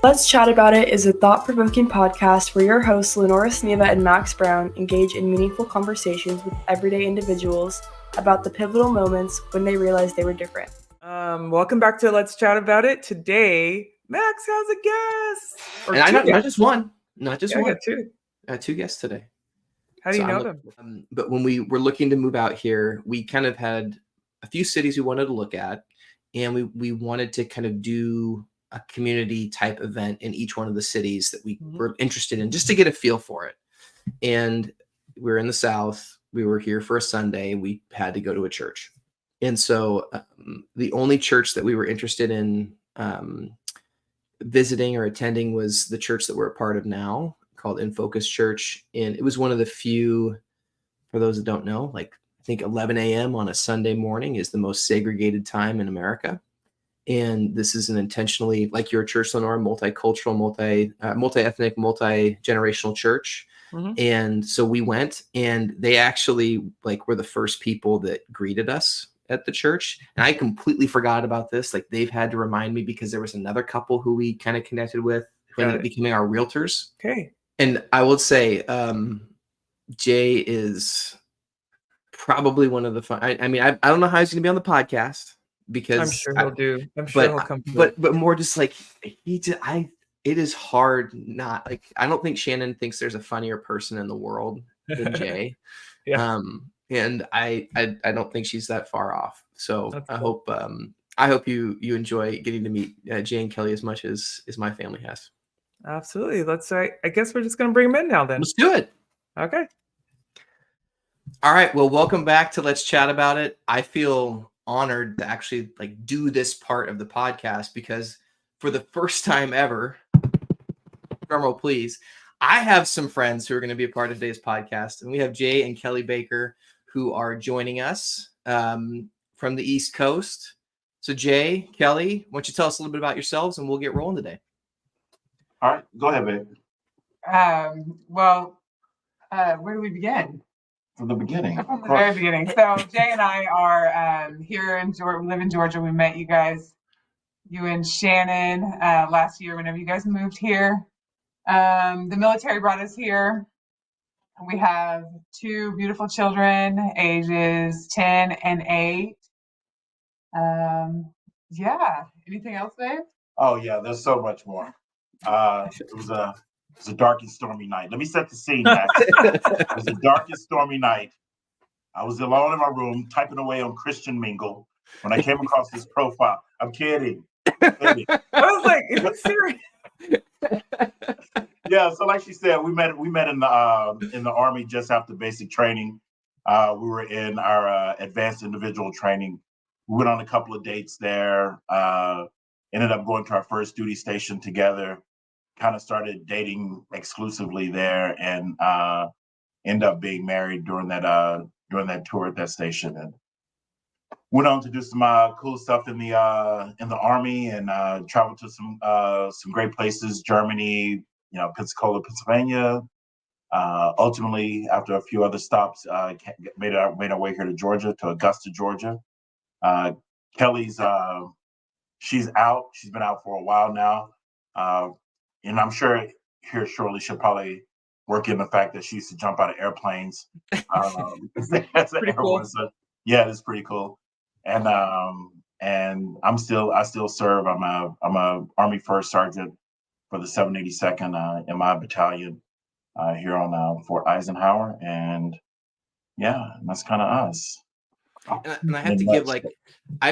Let's Chat About It is a thought-provoking podcast where your hosts Lenora Sneva and Max Brown engage in meaningful conversations with everyday individuals about the pivotal moments when they realized they were different. Welcome back to Let's Chat About It. Today, Max has a guest. Or and not just one. Not just one. I got two guests today. How do you know them? But when we were looking to move out here, we kind of had a few cities we wanted to look at, and we wanted to kind of do a community type event in each one of the cities that we were interested in, just to get a feel for it. And we're in the South. We were here for a Sunday. We had to go to a church. And so the only church that we were interested in visiting or attending was the church that we're a part of now, called In Focus Church. And it was one of the few, for those that don't know, like I think 11 a.m. on a Sunday morning is the most segregated time in America. And this is an intentionally, like your church, Lenore, multicultural, multi-ethnic, multi-generational church. And so we went, and they actually were the first people that greeted us at the church. And I completely forgot about this. Like, they've had to remind me, because there was another couple who we kind of connected with who ended up becoming our realtors. Okay. And I will say, Jay is probably one of the fun. I mean, I don't know how he's going to be on the podcast, because I'm sure he'll do. I'm sure he'll come. But more just like it is hard not like. I don't think Shannon thinks there's a funnier person in the world than Jay. And I don't think she's that far off. So I hope you enjoy getting to meet Jay and Kelly as much as my family has. Absolutely. I guess we're just gonna bring him in now then. Let's do it. Okay. All right. Well, welcome back to Let's Chat About It. I feel honored to actually do this part of the podcast, because for the first time ever, drumroll please, I have some friends who are going to be a part of today's podcast, and we have Jei and Kelli Baker who are joining us from the East Coast. So Jei, Kelli, why don't you tell us a little bit about yourselves, and we'll get rolling today. All right, go ahead, babe. Where do we begin? From the beginning. From the very beginning. So Jay and I are here in Georgia. We live in Georgia. We met you and Shannon last year whenever you guys moved here. The military brought us here. We have two beautiful children, ages 10 and 8. Anything else, babe? Oh yeah, there's so much more. It was a dark and stormy night. Let me set the scene, Max. It was a dark and stormy night. I was alone in my room typing away on Christian Mingle when I came across this profile. I'm kidding. I was like, is it serious? Yeah, so like she said, we met in the Army just after basic training. We were in our advanced individual training. We went on a couple of dates there. Ended up going to our first duty station together. Kind of started dating exclusively there, and ended up being married during that tour at that station, and went on to do some cool stuff in the Army, and traveled to some great places, Germany, Pensacola, Pennsylvania. Ultimately, after a few other stops, made our way here to Georgia, to Augusta, Georgia. Kelly's she's out. She's been out for a while now. And I'm sure here shortly she'll probably work in the fact that she used to jump out of airplanes. That's pretty cool. So, yeah, it's pretty cool. And I still serve. I'm a Army First Sergeant for the 782nd in my battalion here on Fort Eisenhower, and that's kind of us. And I have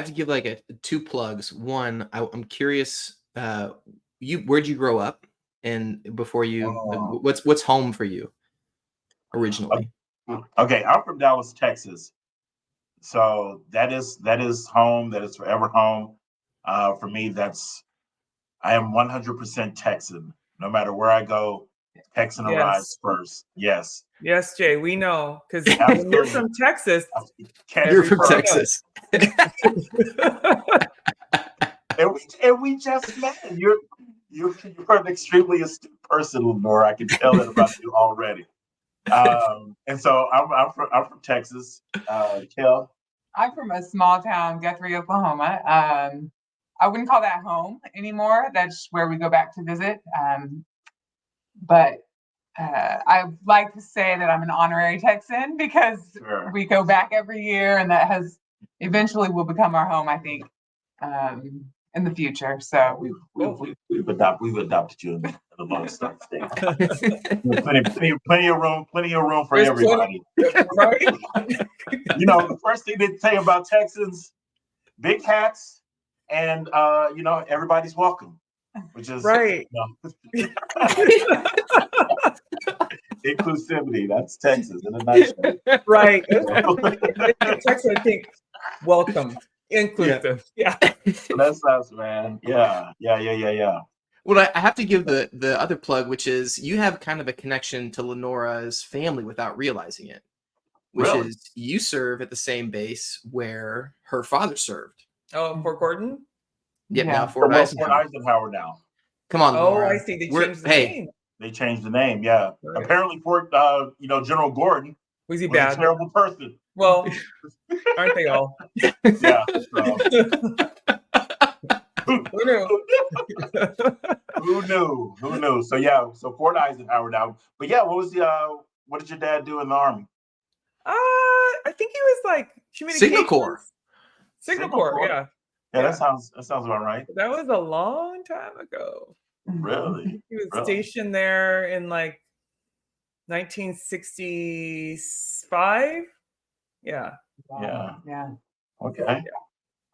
to give a 2 plugs. One, I'm curious. Where'd you grow up, and before you, what's home for you originally? Okay, I'm from Dallas, Texas, so that is home. That is forever home. For me, I am 100% Texan. No matter where I go, Texan arrives first. Yes, Jay, we know, because you're from Texas. You're from Texas. And we just met. You're an extremely astute person, Lenore. I can tell that about you already. And so I'm from Texas. Kel? I'm from a small town, Guthrie, Oklahoma. I wouldn't call that home anymore. That's where we go back to visit. But I like to say that I'm an honorary Texan because we go back every year, and that has eventually will become our home, I think, in the future. So we've adopted you in the Lone Star State. plenty of room for There's everybody. Right? You know, the first thing they say about Texans, big hats, and everybody's welcome, which is Right. Inclusivity. That's Texas in a nutshell. Right. Texas, I think, welcome, inclusive. Yeah. That's us, man. Yeah. Well, I have to give the other plug, which is you have kind of a connection to Lenora's family without realizing it, which Really? is you serve at the same base where her father served. Oh, Fort Gordon? Yep, Yeah. now Fort Eisenhower. Eisenhower now. Come on, Oh, Lenora. I see. They changed the name. They changed the name. Yeah. Right. Apparently, General Gordon Was he was bad? a terrible person. Well, aren't they all? Yeah. So. Who knew? Who knew? So Fort Eisenhower now. But yeah, what did your dad do in the Army? I think he was like communications. Signal Corps. Signal Corps, yeah. Yeah, that sounds about right. That was a long time ago. Really? He was stationed there in like 1965. Yeah. Yeah. Okay. Yeah.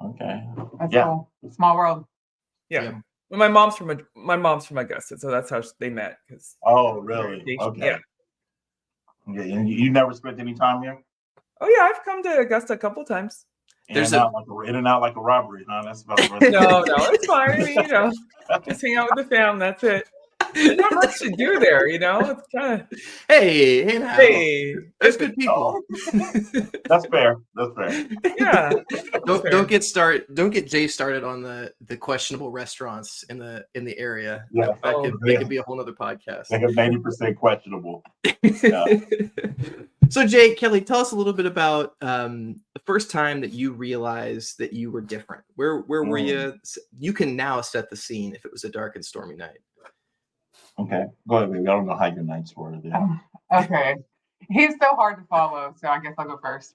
Okay. That's cool. Small world. Yeah. Well, my mom's from Augusta, so that's how they met. Oh, really? Okay. Yeah. Okay. And you never spent any time here? Oh yeah, I've come to Augusta a couple times. In and out like a robbery. No, that's about the rest. No, it's fine. I mean, just hang out with the fam. That's it. There's not much to do there, It's kind of hey, there's good people. That's fair. Yeah. Don't get Jay started on the questionable restaurants in the area. Yeah, that could be a whole other podcast. Like 90% questionable. Yeah. So Jay, Kelly, tell us a little bit about the first time that you realized that you were different. Where were you? You can now set the scene if it was a dark and stormy night. Okay, go ahead, baby. I don't know how your nights were. Okay, he's so hard to follow, so I guess I'll go first.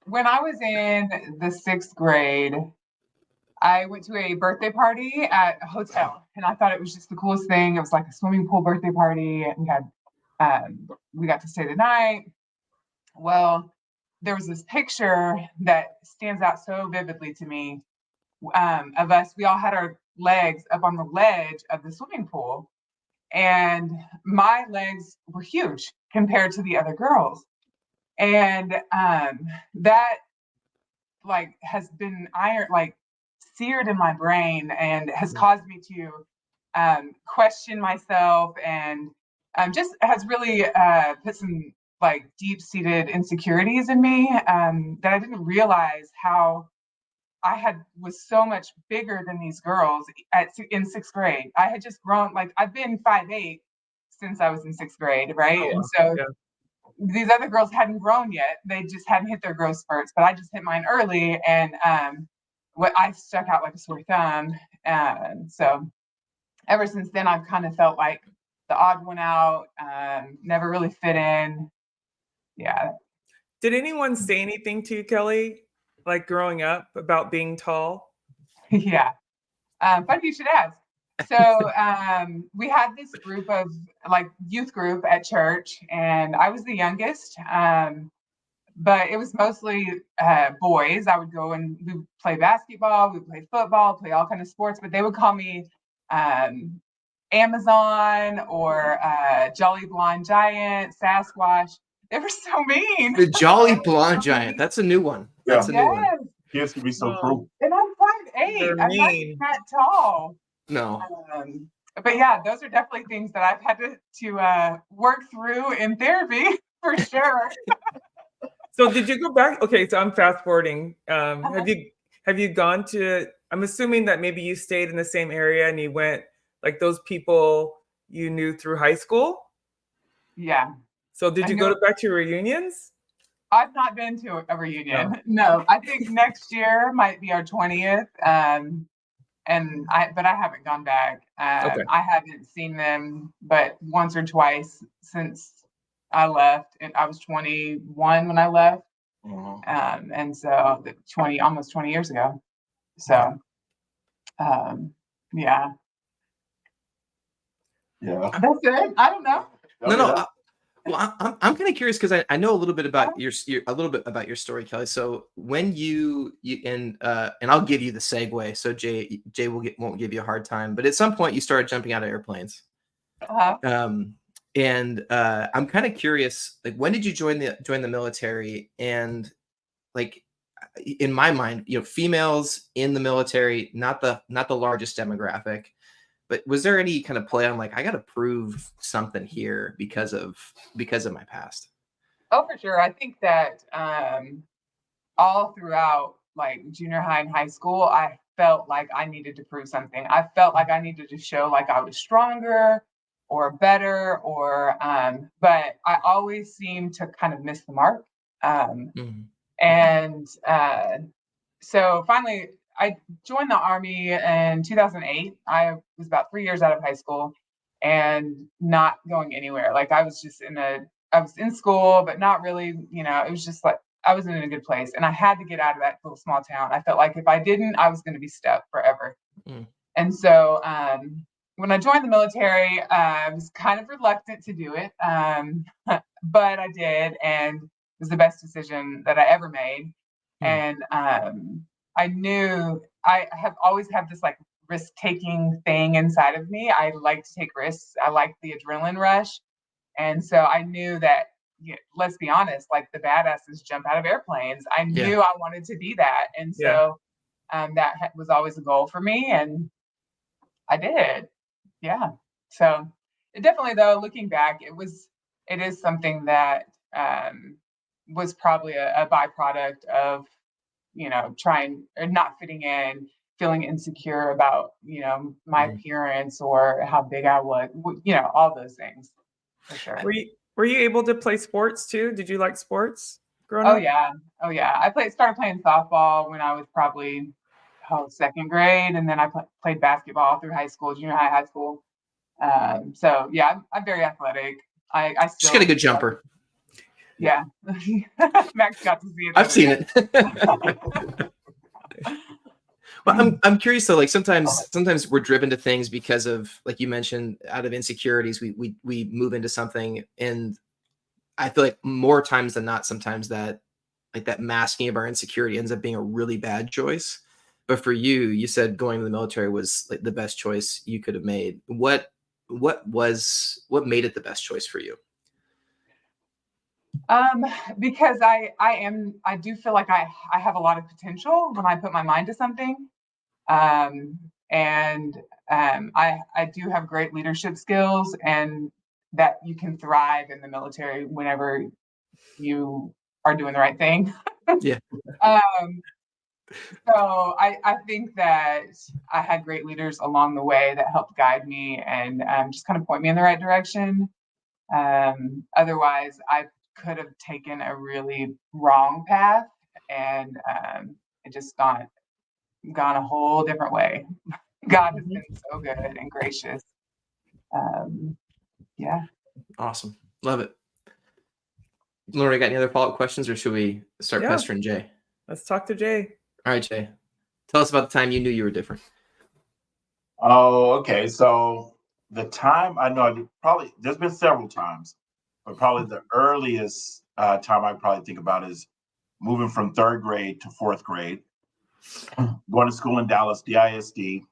When I was in the 6th grade, I went to a birthday party at a hotel, and I thought it was just the coolest thing. It was like a swimming pool birthday party, and we got to stay the night. Well, there was this picture that stands out so vividly to me of us. We all had our legs up on the ledge of the swimming pool, and my legs were huge compared to the other girls, and that has been seared in my brain and has caused me to question myself, and just has really put some deep-seated insecurities in me that I didn't realize how I was so much bigger than these girls in 6th grade. I had just grown, I've been 5'8" since I was in 6th grade, right? Oh, and so these other girls hadn't grown yet. They just hadn't hit their growth spurts, but I just hit mine early, and I stuck out like a sore thumb. And so ever since then, I've kind of felt like the odd one out, never really fit in. Yeah. Did anyone say anything to you, Kelly, growing up about being tall? Yeah. Funny you should ask. So we had this group of youth group at church, and I was the youngest, but it was mostly boys. I would go and we would play basketball, we would play football, play all kinds of sports, but they would call me Amazon or Jolly Blonde Giant, Sasquatch. They were so mean. The Jolly Blonde Giant. That's a new one. That's a new one. Kids can be so cruel. And I'm 5'8". I'm not that tall. No. But yeah, those are definitely things that I've had to work through in therapy for sure. So did you go back? Okay, so I'm fast forwarding. Have you gone to? I'm assuming that maybe you stayed in the same area and you went those people you knew through high school. Yeah. So did you go back to reunions? I've not been to a reunion. No, I think next year might be our 20th. But I haven't gone back. Okay. I haven't seen them but once or twice since I left, and I was 21 when I left. And so almost 20 years ago. So, yeah. Yeah. That's it. I don't know. No. Well, I'm kind of curious because I know a little bit about your story, Kelli. So when you and I'll give you the segue. So Jay won't give you a hard time, but at some point you started jumping out of airplanes. And I'm kind of curious, like, when did you join the military? And like, in my mind, females in the military, not the largest demographic. But was there any kind of play on, like, I got to prove something here because of my past? Oh, for sure. I think that all throughout, like, junior high and high school, I felt like I needed to prove something. I felt like I needed to show like I was stronger or better, but I always seemed to kind of miss the mark. And so finally, I joined the Army in 2008. I was about 3 years out of high school and not going anywhere. Like, I was in school, but not really, it was just like, I wasn't in a good place. And I had to get out of that little small town. I felt like if I didn't, I was going to be stuck forever. And so when I joined the military, I was kind of reluctant to do it. But I did, and it was the best decision that I ever made. And I knew I have always had this like risk-taking thing inside of me. I like to take risks. I like the adrenaline rush. And so I knew that, let's be honest, like, the badasses jump out of airplanes. I knew I wanted to be that. And so that was always a goal for me. And I did. Yeah. So it definitely, though, looking back, it is something that was probably a byproduct of, trying or not fitting in, feeling insecure about, my appearance or how big I was, all those things, for sure. Were you able to play sports too? Did you like sports growing up? Oh yeah. I started playing softball when I was probably second grade, and then I played basketball through high school, junior high school. So yeah, I'm very athletic. I still just got a good jumper. Yeah. Max got to see it. I've seen it. Well, I'm curious though. Like, sometimes we're driven to things because of, like you mentioned, out of insecurities. We move into something, and I feel like more times than not, sometimes that masking of our insecurity ends up being a really bad choice. But for you, you said going to the military was like the best choice you could have made. What made it the best choice for you? Because I do feel like I have a lot of potential when I put my mind to something. And I do have great leadership skills, and that you can thrive in the military whenever you are doing the right thing. Yeah. So I think that I had great leaders along the way that helped guide me and just kind of point me in the right direction. Otherwise, I could have taken a really wrong path, and it just gone a whole different way. God has been so good and gracious. Yeah. Awesome. Love it. Laura, got any other follow-up questions, or should we start pestering Jay? Let's talk to Jay. All right, Jay. Tell us about the time you knew you were different. Oh, okay. So the time I know, there's been several times, but probably the earliest time I probably think about is moving from third grade to fourth grade, going to school in Dallas, DISD,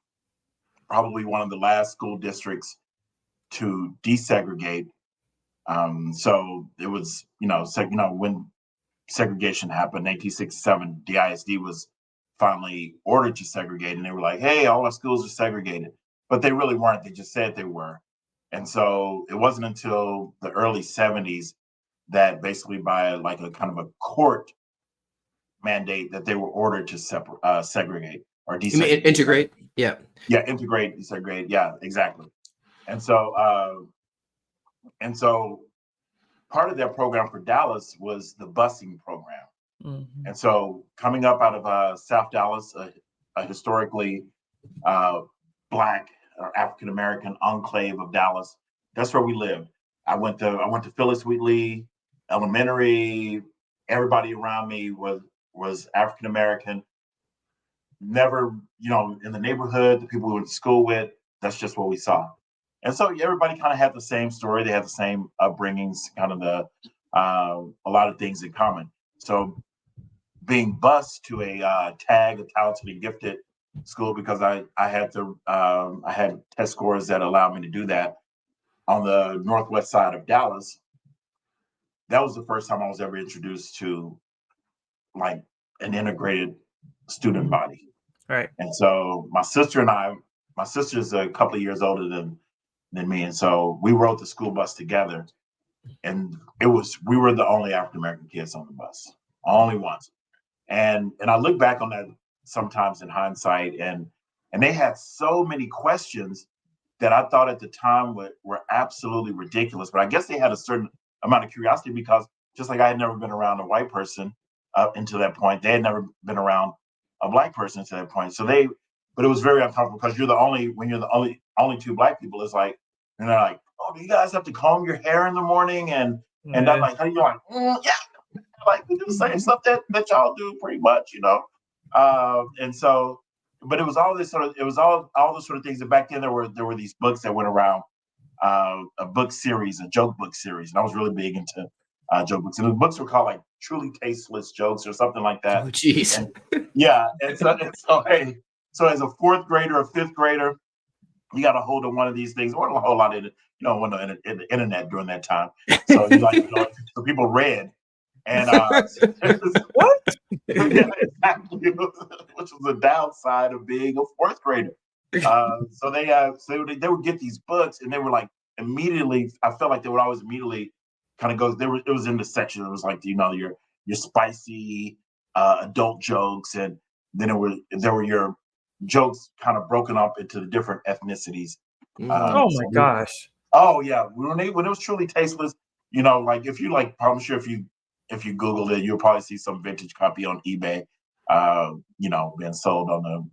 probably one of the last school districts to desegregate. So it was, when segregation happened, 1967, DISD was finally ordered to segregate, and they were like, hey, all our schools are segregated. But they really weren't. They just said they were. And so it wasn't until the early 70s that basically by like a kind of a court mandate that they were ordered to segregate or desegregate. You mean integrate? Yeah. Yeah, integrate, desegregate. Yeah, exactly. And so part of that program for Dallas was the busing program. Mhm. And so coming up out of South Dallas, a historically Black or African American enclave of Dallas, that's where we lived. I went to Phyllis Wheatley Elementary. Everybody around me was African American. Never, in the neighborhood, the people we went to school with, that's just what we saw. And so everybody kind of had the same story. They had the same upbringings, kind of a lot of things in common. So being bused to a tag, a talented and gifted school, because I had test scores that allowed me to do that on the northwest side of Dallas. That was the first time I was ever introduced to like an integrated student body. Right. And so my sister's a couple of years older than me, and so we rode the school bus together. And we were the only African American kids on the bus, only ones. And I look back on that sometimes in hindsight, and they had so many questions that I thought at the time were absolutely ridiculous. But I guess they had a certain amount of curiosity, because just like I had never been around a white person up until that point, they had never been around a Black person to that point. But it was very uncomfortable, because when you're the only two Black people, it's like, and they're like, oh, do you guys have to comb your hair in the morning? And I'm like, how you like, yeah, like we do the same stuff that y'all do pretty much, and so, but it was all this it was all the sort of things that back then there were these books that went around, a book series, a joke book series, and I was really big into joke books, and the books were called like Truly Tasteless Jokes or something like that. Oh, jeez. Yeah, and so as a fourth grader or fifth grader, you got a hold of one of these things. There wasn't a whole lot in it, when in the internet during that time. So so people read. And What? yeah, exactly, which was the downside of being a fourth grader. So they would get these books, and they were like immediately. I felt like they would always immediately kind of go. It was in the section. It was like your spicy adult jokes, and then there were your jokes kind of broken up into the different ethnicities. Oh my gosh. Oh yeah, when it was Truly Tasteless, like if you I'm sure if you Googled it, you'll probably see some vintage copy on eBay, being sold on the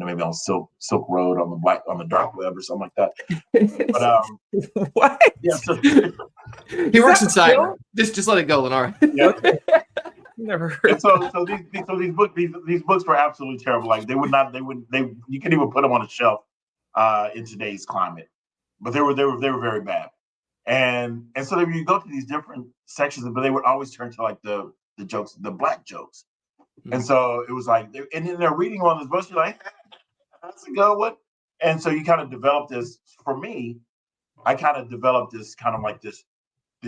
maybe on Silk Road on the dark web or something like that. But What? yeah, so He works in cyber. Just let it go, Lenora. yeah. Never heard. And so these books were absolutely terrible. Like you couldn't even put them on a shelf in today's climate, but they were very bad. And so then you go to these different sections, but they would always turn to like the jokes, the Black jokes. And so it was like, and then they're reading one of those books, you're like, that's a good one. And so you kind of develop this. For me, I kind of developed this kind of like this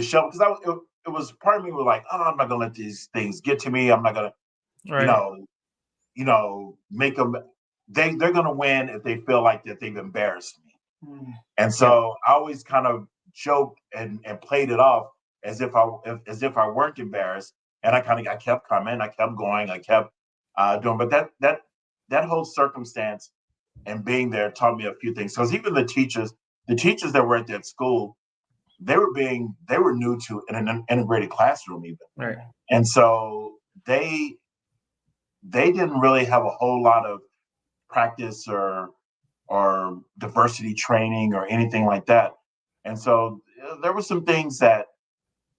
show, because it was part of me was like, oh, I'm not gonna let these things get to me. I'm not gonna, Right. make them. They're gonna win if they feel like that they've embarrassed me. And so I always kind of joked and played it off as if I weren't embarrassed, and I kept coming, I kept going, I kept doing. But that whole circumstance and being there taught me a few things, because even the teachers that were at that school, they were new to an integrated classroom even, Right. and so they didn't really have a whole lot of practice or diversity training or anything like that. And so there were some things that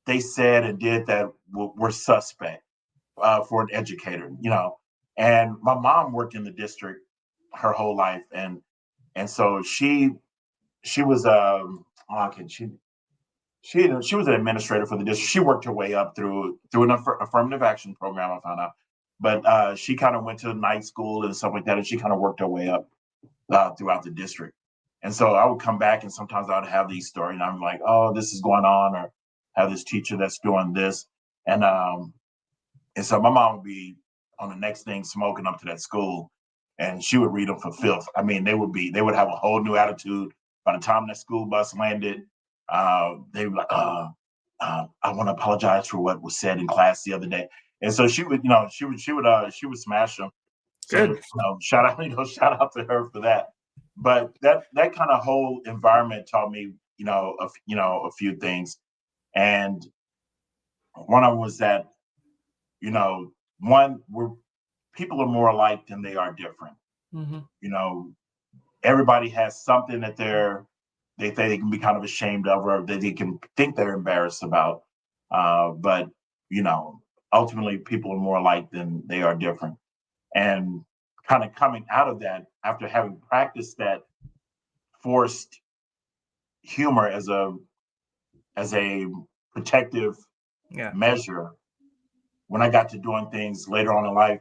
they said and did that were suspect for an educator, And my mom worked in the district her whole life, and so she was she was an administrator for the district. She worked her way up through an affirmative action program, I found out, but she kind of went to night school and stuff like that, and she kind of worked her way up throughout the district. And so I would come back, and sometimes I would have these stories, and I'm like, oh, this is going on, or have this teacher that's doing this. And so my mom would be on the next thing smoking up to that school, and she would read them for filth. I mean, they would have a whole new attitude. By the time that school bus landed, they were like, I want to apologize for what was said in class the other day. And so she would smash them. So, Good. shout out to her for that. But that kind of whole environment taught me, a few things. And one of them was that, you know, people are more alike than they are different. Mm-hmm. You know, everybody has something that they think they can be kind of ashamed of, or that they can think they're embarrassed about. But you know, ultimately, people are more alike than they are different. And kind of coming out of that, after having practiced that forced humor as a protective measure, when I got to doing things later on in life,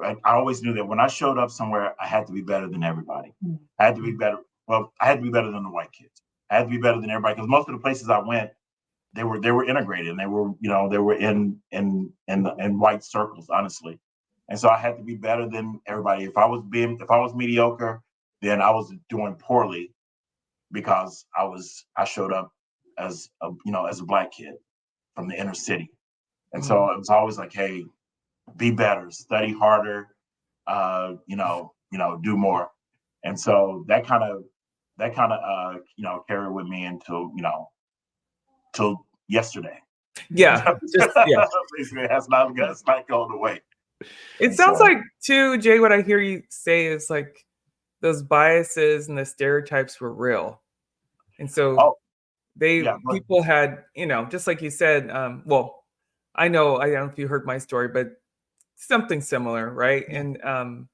I always knew that when I showed up somewhere, I had to be better than everybody. I had to be better. Well, I had to be better than the white kids. I had to be better than everybody, because most of the places I went, they were integrated, and they were in white circles, honestly. And so I had to be better than everybody. If I was mediocre, then I was doing poorly, because I showed up as a black kid from the inner city. And so it was always like, hey, be better, study harder, do more. And so that kind of carried with me till yesterday. Yeah. Basically, that's not going away. It sounds like too, Jay, what I hear you say is like those biases and the stereotypes were real. And so people had, just like you said, well, I don't know if you heard my story, but something similar, right? And I'm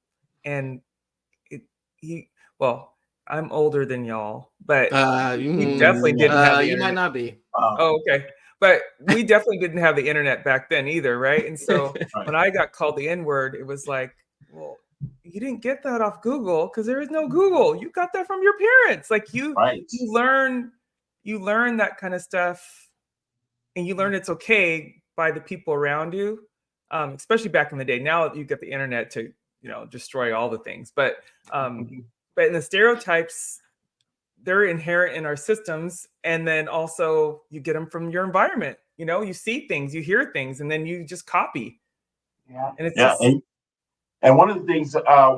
older than y'all, but we definitely didn't have the internet. You might not be. Oh, okay. But we definitely didn't have the internet back then either, right? And so when I got called the N-word, it was like, well, you didn't get that off Google, because there is no Google. You got that from your parents. Like you learn that kind of stuff, and you learn it's okay by the people around you, especially back in the day. Now you get the internet to, destroy all the things. But in the stereotypes, they're inherent in our systems, and then also you get them from your environment. You see things, you hear things, and then you just copy. Yeah, and it's and one of the things that I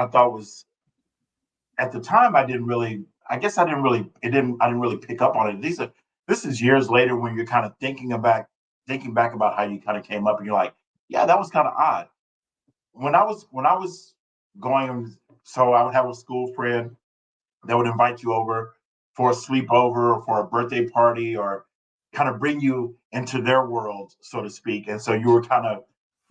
thought was, at the time, I didn't really pick up on it. This is years later, when you're kind of thinking back about how you kind of came up, and you're like, yeah, that was kind of odd. When I was going, so I would have a school friend that would invite you over for a sleepover or for a birthday party, or kind of bring you into their world, so to speak. And so you were kind of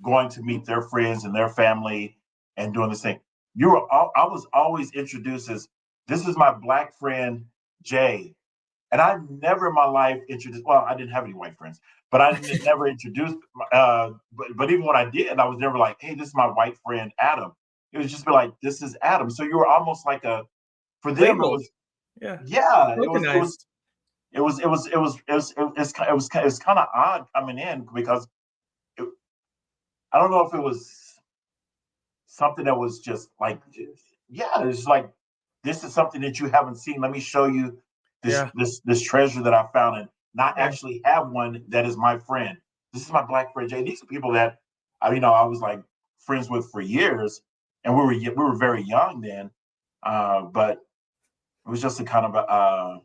going to meet their friends and their family and doing this thing. I was always introduced as, this is my black friend, Jay. And I never in my life introduced, well, I didn't have any white friends, but I never introduced, but even when I did, I was never like, hey, this is my white friend, Adam. It was just be like, this is Adam. So you were almost like for them, labeled. it was kind of odd coming in, because I don't know if it was something that was just like, it's like, this is something that you haven't seen. Let me show you this treasure that I found, and not actually have one that is my friend. This is my black friend, Jay. These are people that I was like friends with for years, and we were very young then, but it was just a kind of a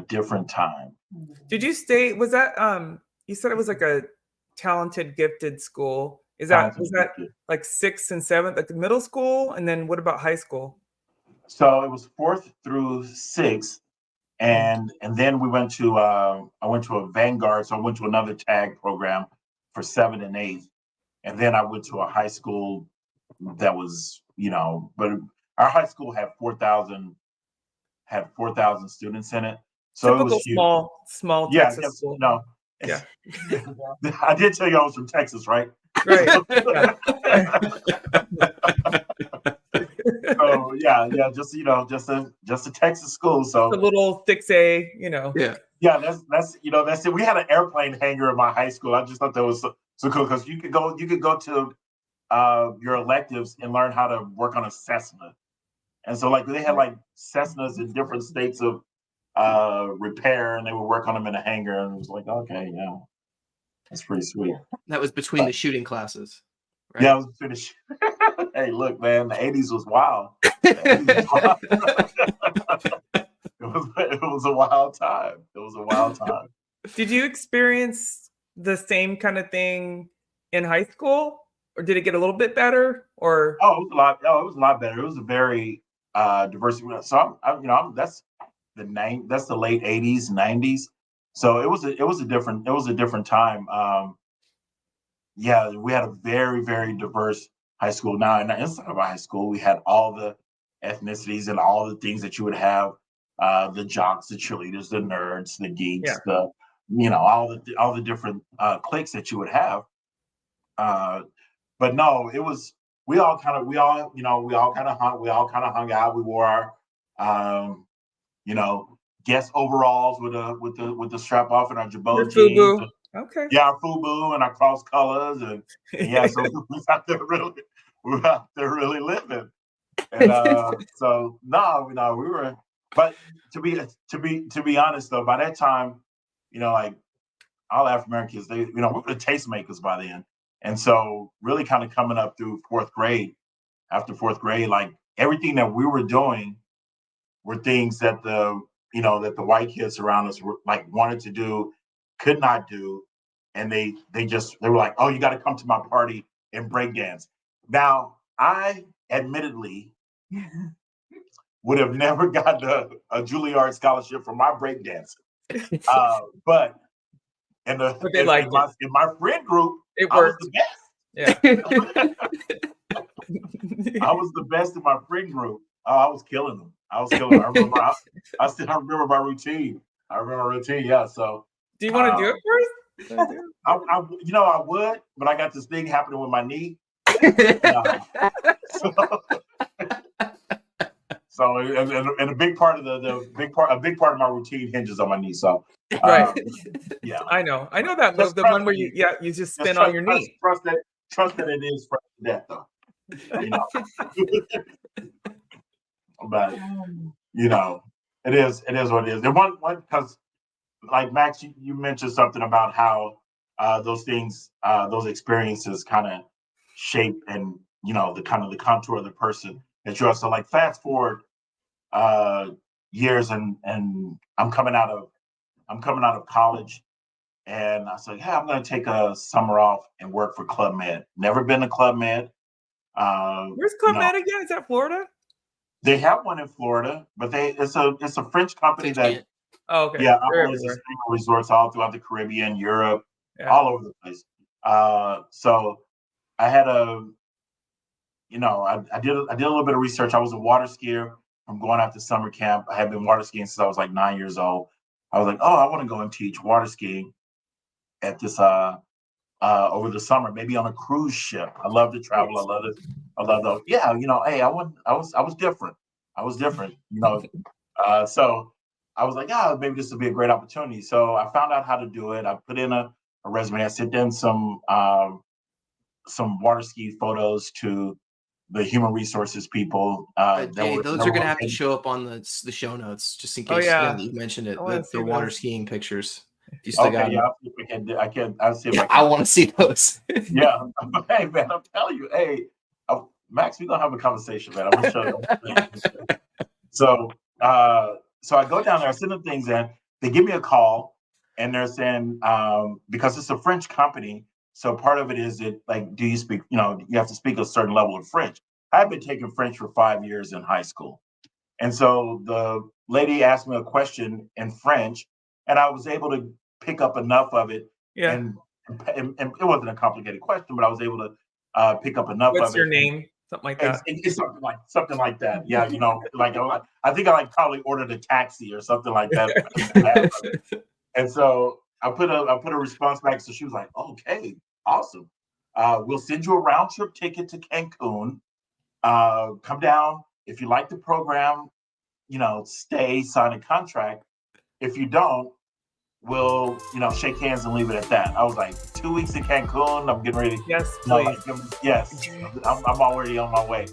different time. Did you stay? Was that you said it was like a talented, gifted school? Was that like 6th and 7th, like the middle school? And then what about high school? So it was 4th through 6th, and then we went to I went to a Vanguard, so I went to another tag program for 7th and 8th, and then I went to a high school that was, but our high school had 4,000 students in it. So typical, it was huge. small Texas school. No. Yeah. I did tell you I was from Texas, right? Right. So just a Texas school. So a little 6A, Yeah, that's it. We had an airplane hangar in my high school. I just thought that was so cool, because you could go to your electives and learn how to work on a Cessna. And so they had like Cessnas in different states of repair, and they would work on them in a hangar, and it was like, okay, yeah, that's pretty sweet. That was between the shooting classes, right? Yeah, it was finished. Hey, look, man, the 80s was wild. It was a wild time. It was a wild time. Did you experience the same kind of thing in high school, or did it get a little bit better? Or it was a lot. Oh, it was a lot better. It was a very diverse. So that's the late '80s, '90s. So it was a different time. Yeah, we had a very, very diverse high school. Now, inside of our high school, we had all the ethnicities and all the things that you would have: the jocks, the cheerleaders, the nerds, the geeks, all the different cliques that you would have. But no, it was we all kind of hung out. We wore our guest overalls with the strap off and our jabot jeans. Okay. Yeah, our FUBU and our cross colors and yeah, so we were out there really living. And so no, we were. But to be honest though, by that time, like all African Americans, we were the tastemakers by then. And so really kind of coming up through after fourth grade, like everything that we were doing were things that the white kids around us were like wanted to do, could not do. And they were like, oh, you got to come to my party and break dance. Now, I admittedly would have never gotten a Juilliard scholarship for my break dancing. But in my friend group, I was the best. Yeah. I was the best in my friend group. Oh, I was killing them. I still remember my routine. Yeah. So do you want to do it first? I would, but I got this thing happening with my knee. So and a big part of a big part of my routine hinges on my knee. So right. Yeah. I know that move, the one where you just spin on your knee. Trust that it is fresh to death though. But it is what it is. And one because like Max, you mentioned something about how those things, those experiences kind of shape and the kind of the contour of the person that you are. So like fast forward years and I'm coming out of college and I was like, hey, I'm going to take a summer off and work for Club Med. Never been to Club Med. Where's Club Med again? Is that Florida? They have one in Florida, but it's a French company that operates resorts all throughout the Caribbean, Europe, all over the place. So I had I did a little bit of research. I was a water skier from going after summer camp. I had been water skiing since I was like 9 years old. I was like, oh, I want to go and teach water skiing at this over the summer, maybe on a cruise ship. I love to travel. I love it. Hey, I was different. So I was like, maybe this would be a great opportunity. So I found out how to do it. I put in a resume. I sent in some water ski photos to the human resources people. Jay, those are going to have to show up on the show notes just in case you mentioned it. The water skiing pictures. You still got them. I'll see if I can. I want to see those. Yeah. Hey, man, I'm telling you. Hey, Max, we're going to have a conversation, man. I'm going to show you. So I go down there, I send them things in. They give me a call, and they're saying, because it's a French company, so part of it is that, like, do you speak, you have to speak a certain level of French. I've been taking French for 5 years in high school. And so the lady asked me a question in French, and I was able to pick up enough of it. Yeah. And it wasn't a complicated question, but I was able to pick up enough of it. What's your name? Something like that. It's something like that. Yeah, I think I probably ordered a taxi or something like that. And so I put a response back. So she was like, "Okay, awesome. We'll send you a round trip ticket to Cancun. Come down if you like the program. Stay, sign a contract. If you don't, we'll shake hands and leave it at that." I was like, 2 weeks in Cancun. I'm getting ready. Yes, please. Yes, I'm already on my way.